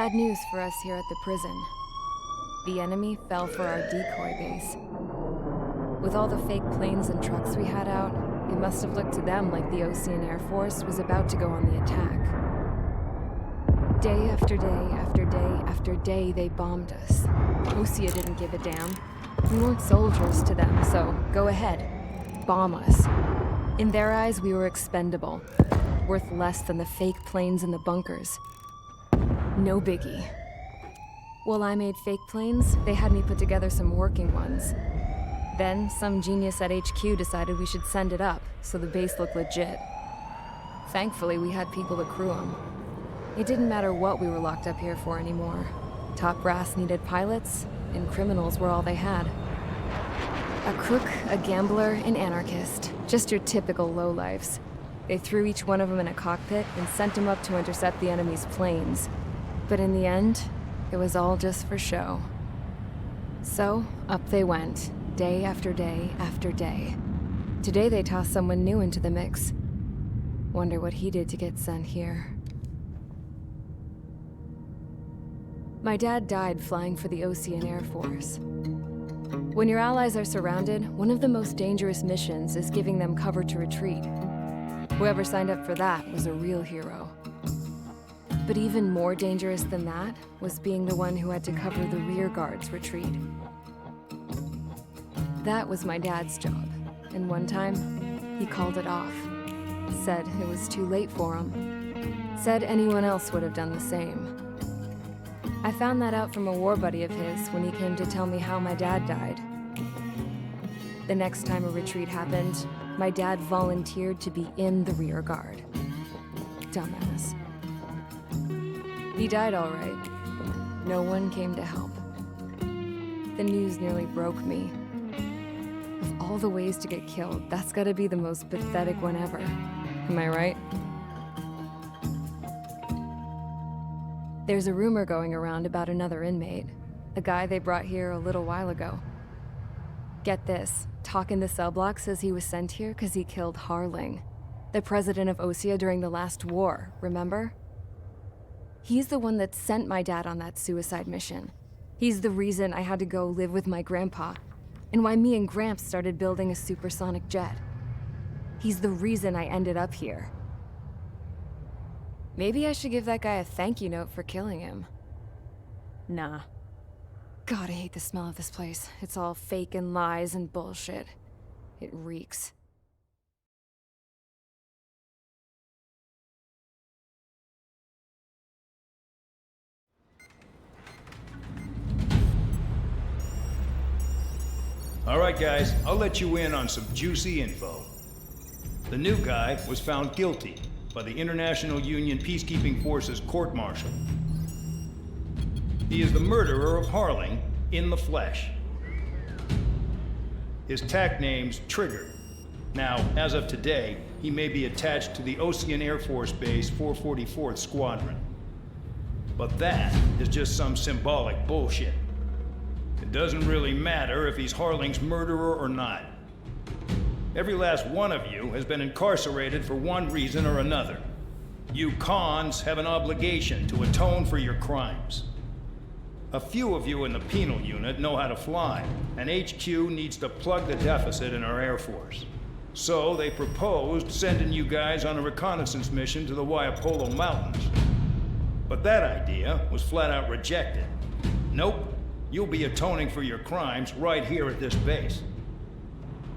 Bad news for us here at the prison. The enemy fell for our decoy base. With all the fake planes and trucks we had out, it must have looked to them like the Ocean Air Force was about to go on the attack. Day after day after day after day, they bombed us. Osea didn't give a damn. We weren't soldiers to them, so go ahead. Bomb us. In their eyes, we were expendable. Worth less than the fake planes in the bunkers. No biggie. While I made fake planes, they had me put together some working ones. Then, some genius at HQ decided we should send it up, so the base looked legit. Thankfully, we had people to crew them. It didn't matter what we were locked up here for anymore. Top brass needed pilots, and criminals were all they had. A crook, a gambler, an anarchist. Just your typical lowlifes. They threw each one of them in a cockpit and sent them up to intercept the enemy's planes. But in the end, it was all just for show. So, up they went, day after day after day. Today they tossed someone new into the mix. Wonder what he did to get sent here. My dad died flying for the Ocean Air Force. When your allies are surrounded, one of the most dangerous missions is giving them cover to retreat. Whoever signed up for that was a real hero. But even more dangerous than that was being the one who had to cover the rear guard's retreat. That was my dad's job, and one time, he called it off. Said it was too late for him. Said anyone else would have done the same. I found that out from a war buddy of his when he came to tell me how my dad died. The next time a retreat happened, my dad volunteered to be in the rear guard. Dumbass. He died all right. No one came to help. The news nearly broke me. Of all the ways to get killed, that's gotta be the most pathetic one ever. Am I right? There's a rumor going around about another inmate. A guy they brought here a little while ago. Get this, talk in the cell block says he was sent here because he killed Harling, the president of Osea during the last war, remember? He's the one that sent my dad on that suicide mission. He's the reason I had to go live with my grandpa, and why me and Gramps started building a supersonic jet. He's the reason I ended up here. Maybe I should give that guy a thank you note for killing him. Nah. God, I hate the smell of this place. It's all fake and lies and bullshit. It reeks. All right, guys, I'll let you in on some juicy info. The new guy was found guilty by the International Union Peacekeeping Forces court-martial. He is the murderer of Harling in the flesh. His TAC name's Trigger. Now, as of today, he may be attached to the Ocean Air Force Base 444th Squadron. But that is just some symbolic bullshit. It doesn't really matter if he's Harling's murderer or not. Every last one of you has been incarcerated for one reason or another. You cons have an obligation to atone for your crimes. A few of you in the penal unit know how to fly, and HQ needs to plug the deficit in our Air Force. So they proposed sending you guys on a reconnaissance mission to the Waiapolo Mountains. But that idea was flat out rejected. Nope, you'll be atoning for your crimes right here at this base.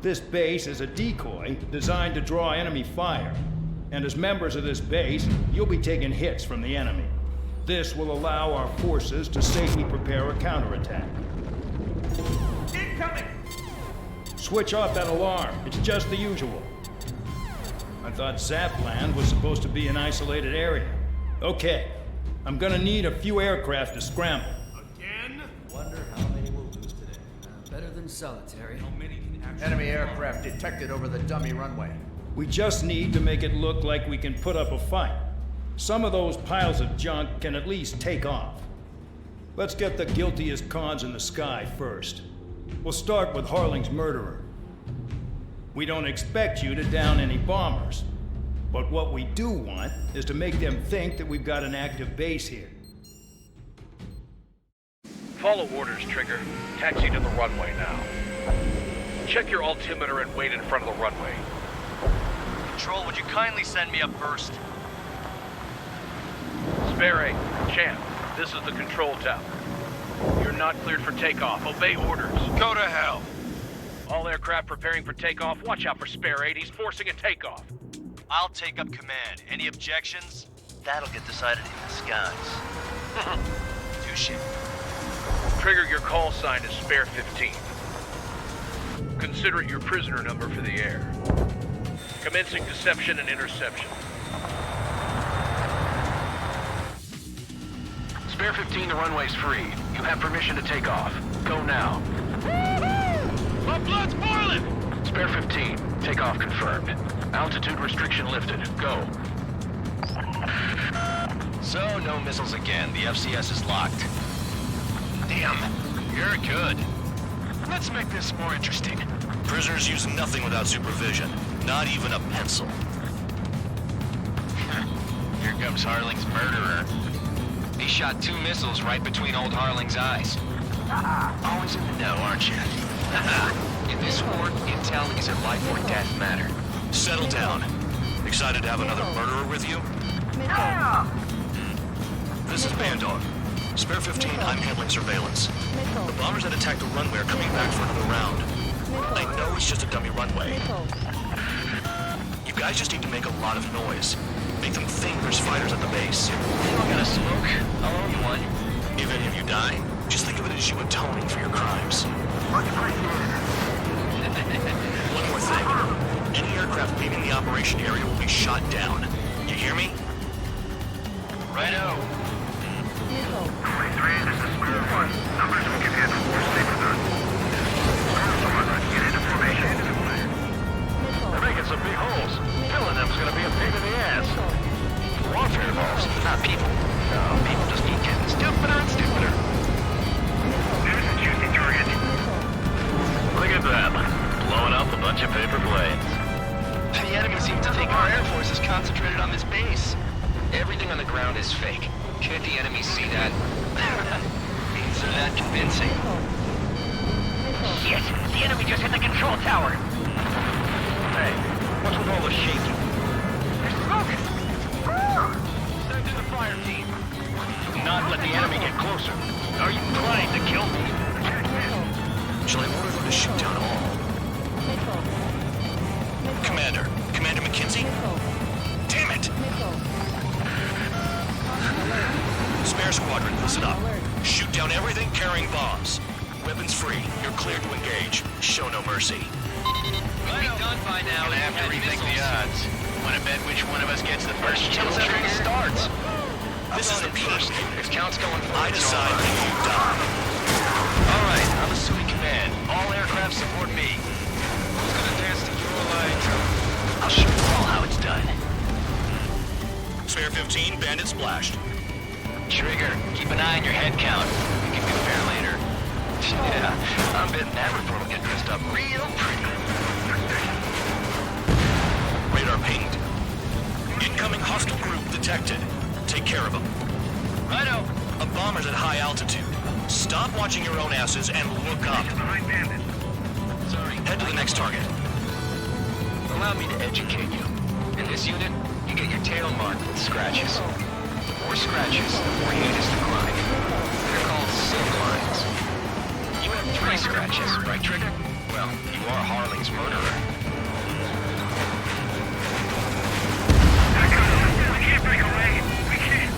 This base is a decoy designed to draw enemy fire. And as members of this base, you'll be taking hits from the enemy. This will allow our forces to safely prepare a counterattack. Incoming! Switch off that alarm. It's just the usual. I thought Zapland was supposed to be an isolated area. Okay, I'm gonna need a few aircraft to scramble. Again? Wonder how many we'll lose today. Better than solitary. How many can actually... Enemy aircraft detected over the dummy runway. We just need to make it look like we can put up a fight. Some of those piles of junk can at least take off. Let's get the guiltiest cons in the sky first. We'll start with Harling's murderer. We don't expect you to down any bombers. But what we do want is to make them think that we've got an active base here. Follow orders, Trigger. Taxi to the runway now. Check your altimeter and wait in front of the runway. Control, would you kindly send me up first? Spare 8, Champ, this is the control tower. You're not cleared for takeoff. Obey orders. Go to hell. All aircraft preparing for takeoff. Watch out for Spare 8. He's forcing a takeoff. I'll take up command. Any objections? That'll get decided in the skies. Touche. Trigger, your call sign is Spare 15. Consider it your prisoner number for the air. Commencing deception and interception. Spare 15, the runway's free. You have permission to take off. Go now. My blood's boiling! Spare 15, takeoff confirmed. Altitude restriction lifted. Go. So, no missiles again. The FCS is locked. Damn, you're good. Let's make this more interesting. Prisoners use nothing without supervision, not even a pencil. Here comes Harling's murderer. He shot 2 missiles right between old Harling's eyes. Always in the know, aren't you? In this sport, intel is a life or death matter. Settle down. Excited to have another murderer with you? This is Bandog. Spare 15, I'm handling surveillance. The bombers that attacked the runway are coming back for another round. I know it's just a dummy runway. You guys just need to make a lot of noise. Make them think there's fighters at the base. You don't gotta smoke. I'll own you one. If any of you die, just think of it as you atoning for your crimes. One more thing. Any aircraft leaving the operation area will be shot down. You hear me? Righto. 23, this is Square 1. Numbers will give you the force neighborhood. Square 1, get into formation. They're making some big holes. Killing them's gonna be a pain in the ass. Warfare balls, not people. No, people just keep getting stupider and stupider. There's a juicy target. Look at that. Blowing up a bunch of paper planes. The enemy seems to think our Air Force is concentrated on this base. Everything on the ground is fake. Can't the enemy see that? Means they're that convincing. Shit! The enemy just hit the control tower! Hey, what's with all the shaking? There's smoke! Send in the fire team. Do not let the enemy get closer. Are you trying to kill me? Shall I order them to shoot down all? Commander McKenzie? Damn it! Spare squadron, listen up. Shoot down everything carrying bombs. Weapons free. You're cleared to engage. Show no mercy. We'll be done by now. Gonna have to rethink the odds. Wanna bet which one of us gets the first Kill kill trigger? starts. This is the first. If count's going I forward, decide when you die. All right, I'm assuming command. All aircraft support me. Who's gonna dance to your light? I'll show you all how it's done. Spare 15, bandit splashed. Trigger, keep an eye on your head count. We can compare later. Yeah, I'm betting that report will get dressed up real pretty. Radar pinged. Incoming hostile group detected. Take care of them. Righto. A bomber's at high altitude. Stop watching your own asses and look up. Behind bandit. Sorry. Head to the next target. Allow me to educate you. In this unit, you get your tail marked with scratches. The more scratches, the more heinous the crime. They're called sin lines. You have 3 scratches, right, Trigger? Well, you are Harling's murderer. We can't break away. We can't.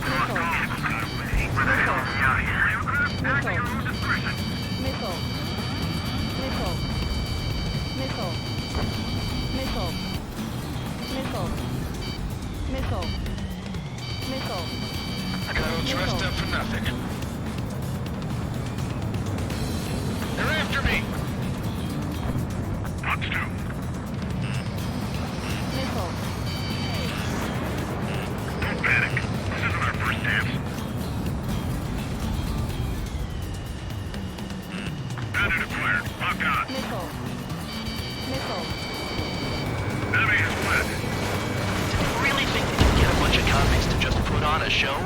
Come on, got away. Where the hell are we out here? Aircraft, act at your own discretion. I got all dressed up for nothing. They're after me! What's two? Don't panic. This isn't our first dance. Bandit acquired. Lock on. Enemy is fled. Really think they can get a bunch of convicts to just put on a show?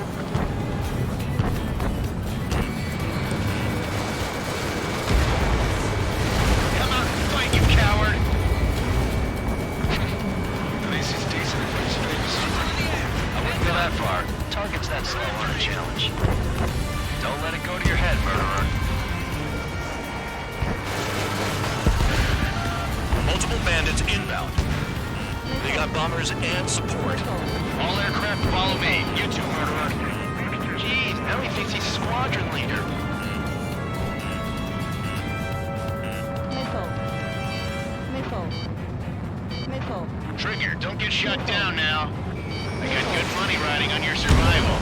advantage. Don't let it go to your head, murderer. Multiple bandits inbound. They got bombers and support. All aircraft follow me. You too, murderer. Jeez, now he thinks he's squadron leader. Trigger, don't get shut down now. I got good money riding on your survival.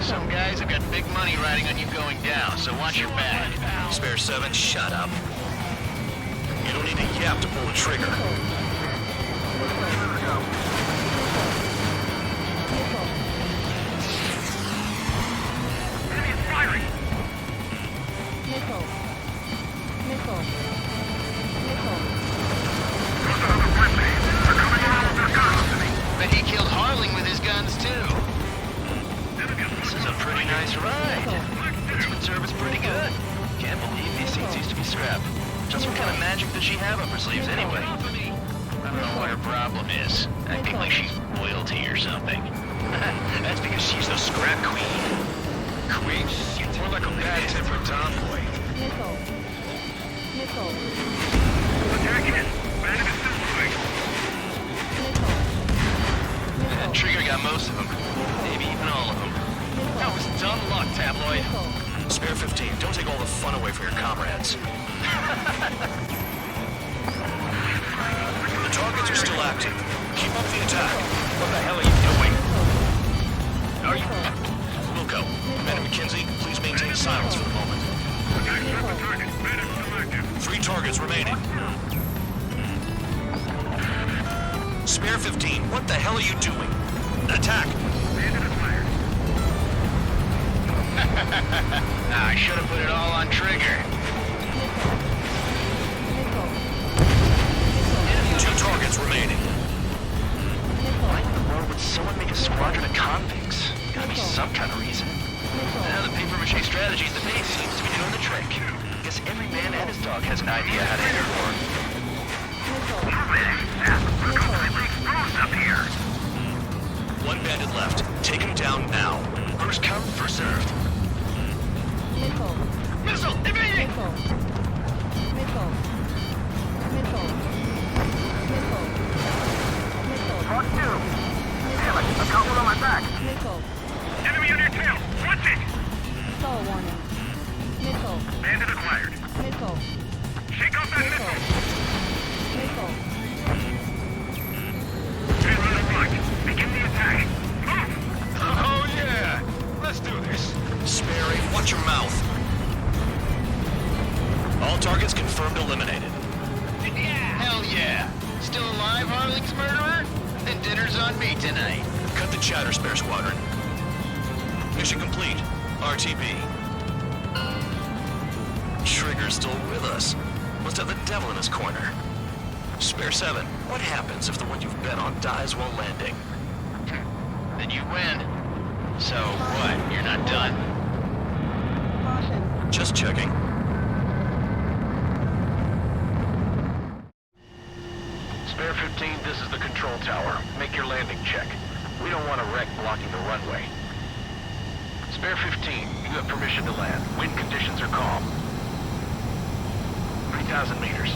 Some guys have got big money riding on you going down, so watch your back. Spare 7, shut up. You don't need a yap to pull the trigger. Enemy is firing! Those are the friendly. They're coming in with their guns to me. Bet he killed Harling with his guns, too. This is a pretty nice ride. Instrument service pretty good. Can't believe these seats used to be scrapped. Just what kind of magic does she have up her sleeves anyway? I don't know what her problem is. Acting like she's royalty or something. That's because she's the scrap queen. Queen? More like a bad-tempered tomboy. Attacking it. Bandit is still moving. Trigger got most of them. Maybe even all of them. That was dumb luck, Tabloid. Spare 15, don't take all the fun away from your comrades. The targets are still active. Keep up the attack. What the hell are you doing? Are you... Wilco, Commander McKenzie, please maintain silence for the moment. Attack separate target. Bandit still active. 3 targets remaining. Spare 15, what the hell are you doing? Attack! Bandit is fired. I should have put it all on Trigger. 2 targets remaining. Why in the world would someone make a squadron of convicts? Gotta be some kind of reason. Now the paper-mache strategy at the base seems to be doing the trick. Guess every man and his dog has an idea how to enter war. We're completely exposed up here. 1 bandit left. Take him down now. First come, first served. Missile! Evading! Mark 2. Damn it, I've got one on my back. Enemy on your tail. Watch it. Bandit acquired. Shake off that missile. Payload unlocked. Begin the attack. Move! Oh yeah! Let's do this. Spare 8, watch your mouth. All targets confirmed eliminated. Yeah! Hell yeah! Still alive, Harling's murderer? Then dinner's on me tonight. Cut the chatter, Spare Squadron. Mission complete. RTB. Trigger's still with us. Must have the devil in his corner. Spare 7, what happens if the one you've bet on dies while landing? Then you win. So what? You're not done? Just checking. Spare 15, this is the control tower. Make your landing check. We don't want a wreck blocking the runway. Spare 15, you have permission to land. Wind conditions are calm. 3,000 meters.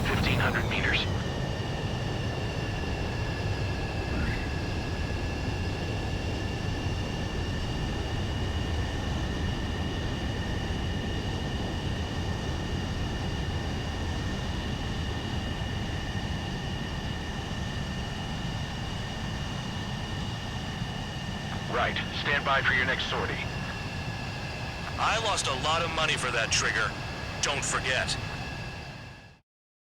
1,500 meters. Right. Stand by for your next sortie. I lost a lot of money for that trigger. Don't forget.